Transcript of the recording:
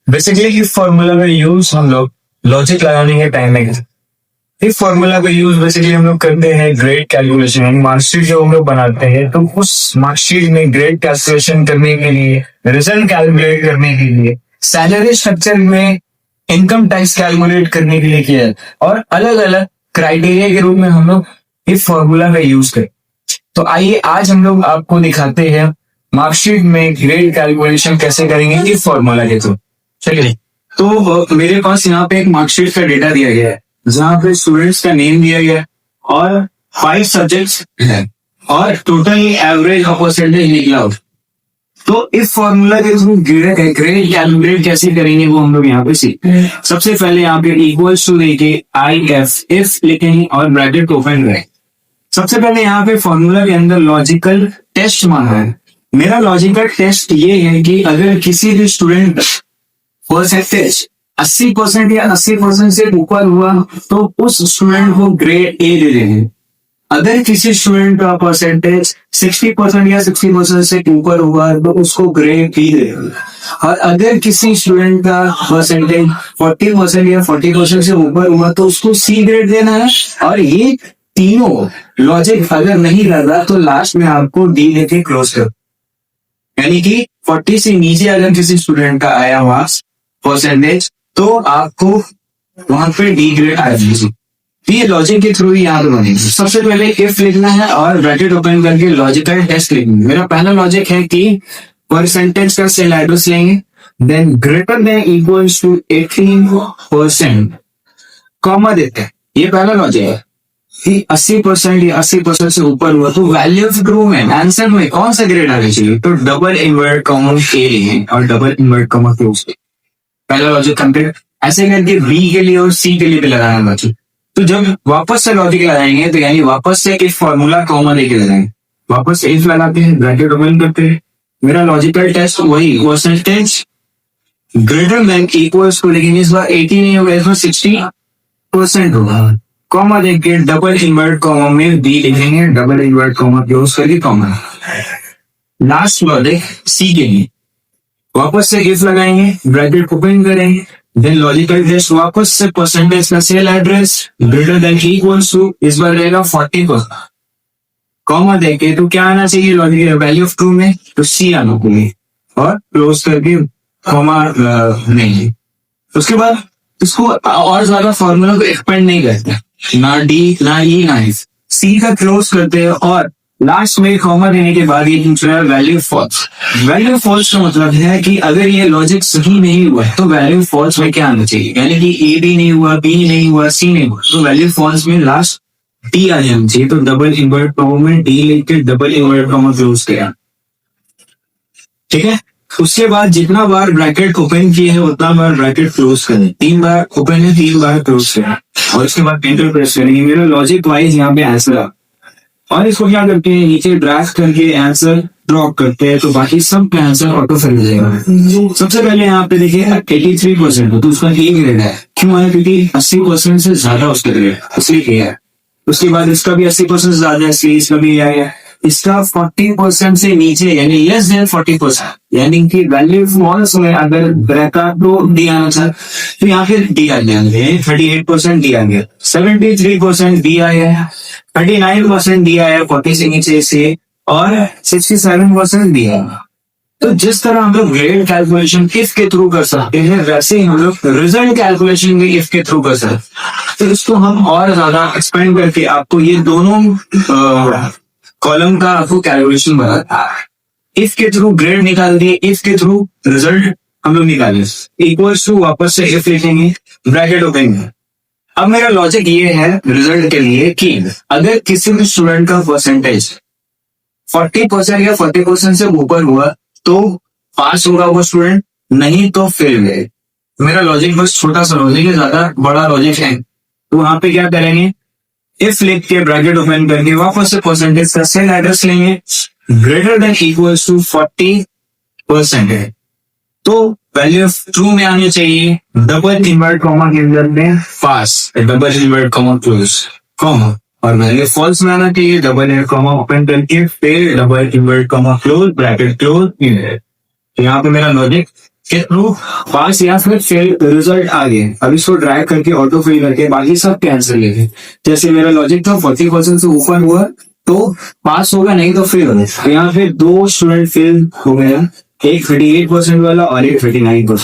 Basically इस formula का use हम लोग लॉजिक लगाने के टाइम में करते हैं। इस फॉर्मूला का यूज बेसिकली हम लोग करते हैं ग्रेड कैलकुलेशन, यानी मार्कशीट जो हम लोग बनाते हैं, तो उस मार्कशीट में ग्रेड कैलकुलेशन करने के लिए, रिजल्ट कैलकुलेट करने के लिए, सैलरी स्ट्रक्चर में इनकम टैक्स कैलकुलेट करने के लिए किया है, और अलग अलग क्राइटेरिया के रूप में हम लोग इस फॉर्मूला का यूज करें। तो आइए आज हम लोग आपको दिखाते हैं मार्कशीट में ग्रेड कैलकुलेशन कैसे करेंगे इस फॉर्मूला के थ्रू। चलिए, तो मेरे पास यहाँ पे एक मार्कशीट का डेटा दिया गया है, जहाँ पे स्टूडेंट्स का नेम दिया गया है और 5 सब्जेक्ट्स है और टोटल एवरेज और परसेंटेज निकला हो। तो इस फॉर्मूला के थ्रू ग्रेड कैलकुलेट कैसे करेंगे वो हम लोग यहाँ पे सीखते हैं। सबसे पहले यहाँ पे इक्वल्स टू लेके इफ लिखेंगे और ब्रैकेट ओपन करें। सबसे पहले यहाँ पे फॉर्मूला के अंदर लॉजिकल टेस्ट मांगा है। मेरा लॉजिकल टेस्ट ये है कि अगर किसी भी स्टूडेंट परसेंटेज 80% या 80% से ऊपर हुआ तो उस स्टूडेंट को ग्रेड ए दे देंगे। अगर किसी स्टूडेंट का परसेंटेज 60% या 60% से ऊपर हुआ तो उसको ग्रेड बी दे देंगे। और अगर किसी स्टूडेंट का परसेंटेज 40% या 40% से ऊपर हुआ तो उसको सी ग्रेड देना है। और ये तीनों लॉजिक अगर नहीं कर रहा तो लास्ट में आपको डी लेके क्लोज कर, यानी कि 40 से नीचे अगर किसी स्टूडेंट का आया हुआ परसेंटेज तो आपको वहां पे डी ग्रेड आ जाएगी। ये लॉजिक के थ्रू ही यहाँ पे बनेगी। सबसे पहले इफ लिखना है और ब्रैकेट ओपन करके लॉजिकल टेस्ट लिखेंगे। मेरा पहला लॉजिक है कि परसेंटेज का सेल एड्रेस लेंगे, then greater than equals to 18%, comma देते हैं। ये पहला लॉजिक है कि 80% या 80% से ऊपर हुआ तो वैल्यू ऑफ ट्रू में आंसर में कौन सा ग्रेड आना चाहिए, तो डबल इन्वर्ट कॉमा ए लेंगे और डबल इन्वर्ट कॉमा क्लोज। पहला लॉजिक कंप्लीट। ऐसे करके बी के लिए और सी के लिए भी लगाना लॉजिक। तो जब वापस से लॉजिक लगाएंगे तो यानी वापस से एक फॉर्मूला कॉमा लेके लगाएंगे, वापस से इफ लगाते हैं, ब्रैकेट ओपन करते हैं। मेरा लॉजिकल टेस्ट वही percentage greater than equals to, लेकिन इस बार 80 नहीं होगा, इस बार 60% होगा। कॉमा देके डबल इन्वर्ट कॉमा में बी लिखेंगे, डबल इन्वर्ट कॉमा क्लोज करके कॉमा। लास्ट लॉजिक सी के लिए वापस से इफ लगाएंगे, ब्रैकेट ओपन करेंगे, देन लॉजिकल टेस्ट वापस से परसेंटेज का cell address greater than equals to, इस बार रहेगा 40%, कॉमा देके तो क्या आना चाहिए लॉजिकल वैल्यू ऑफ ट्रू में, तो सी आना चाहिए और क्लोज करके कॉमा नहीं। उसके बाद इसको और ज्यादा फॉर्मूला को एक्सपेंड नहीं करते, ना डी ना ई ना एफ, सी का क्लोज करते हैं और लास्ट में कॉमा देने के बाद ये दूसरा वैल्यू फॉल्स। वैल्यू फॉल्स का मतलब है कि अगर ये लॉजिक सही नहीं हुआ तो वैल्यू फॉल्स में क्या आना चाहिए, यानी कि ए भी नहीं हुआ, बी नहीं हुआ, सी नहीं हुआ, तो वैल्यू फॉल्स में लास्ट डी आ जाना चाहिए। तो डबल इन्वर्ट कॉमा में डी लेके डबल इन्वर्ट कॉमा क्लोज किया, ठीक है। उसके बाद जितना बार ब्रैकेट ओपन किए हैं उतना बार ब्रैकेट क्लोज करें। 3 बार ओपन है, 3 बार क्लोज करें और उसके बाद एंटर प्रेस करेंगे। मेरा लॉजिक वाइज यहाँ पे आंसर आ, और इसको क्या करते हैं, नीचे ड्रैग करके आंसर ड्रॉप करते हैं तो बाकी सब का आंसर ऑटो फिल हो जाएगा। सबसे पहले यहाँ पे देखिए 83% तो उसका ए ग्रेड है। क्यों है, क्योंकि 80% से ज्यादा उसका ग्रेड, इसलिए किया है। उसके बाद इसका भी 80% से ज्यादा है, इसलिए इसका भी आया। इसका 40% से नीचे यानी लेस देन 40%, यानी कि वैल्यू फॉल्स में अगर रहता तो डी आना था, तो यहाँ पे डी आ जाएंगे। 38% डी आ गया, 73% डी आया है, 39% डी आया 40 से नीचे से, और 67% डी आया। तो जिस तरह हम लोग ग्रेड कैलकुलेशन इफ के थ्रू कर सकते हैं, वैसे ही हम लोग रिजल्ट कैलकुलेशन भी इफ के थ्रू कर सकते हैं। तो इसको हम और ज्यादा एक्सपेंड करके आपको ये दोनों कॉलम का आपको कैलकुलेशन बनाता है। इफ के थ्रू ग्रेड निकाल दिए, इफ के थ्रू रिजल्ट हम लोग निकाले, इक्वल्स टू वापस से इफ लिखेंगे, ब्रैकेट ओपन। अब मेरा लॉजिक ये है रिजल्ट के लिए कि अगर किसी भी स्टूडेंट का परसेंटेज 40% या 40% से ऊपर हुआ तो पास होगा वो स्टूडेंट, नहीं तो फेल गए। मेरा लॉजिक बस छोटा सा लॉजिक है, ज्यादा बड़ा लॉजिक है। तो वहां पे क्या करेंगे, इफ लिख के ब्रैकेट ओपन करके वापस से परसेंटेज का सेल एड्रेस लेंगे, ग्रेटर देन इक्वल्स टू 40% है तो वैल्यू ऑफ ट्रू में आनी चाहिए, डबल इन्वर्ट कॉमा के अंदर में pass, double invert comma close comma, और वैल्यू फॉल्स में आना चाहिए, डबल इन्वर्ट कॉमा ओपन करके फिर double invert comma close, bracket close. तो यहाँ पे मेरा लॉजिक के थ्रू पास या फिर फेल रिजल्ट आ गए। अब इसको ड्रैग करके ऑटो फिल करके बाकी सब कैंसिल है। जैसे मेरा लॉजिक था 40% से ऊपर हुआ तो पास होगा, नहीं तो फेल होगा। यहाँ पे 2 स्टूडेंट फेल हो गए, एक 38% वाला और एक 39%।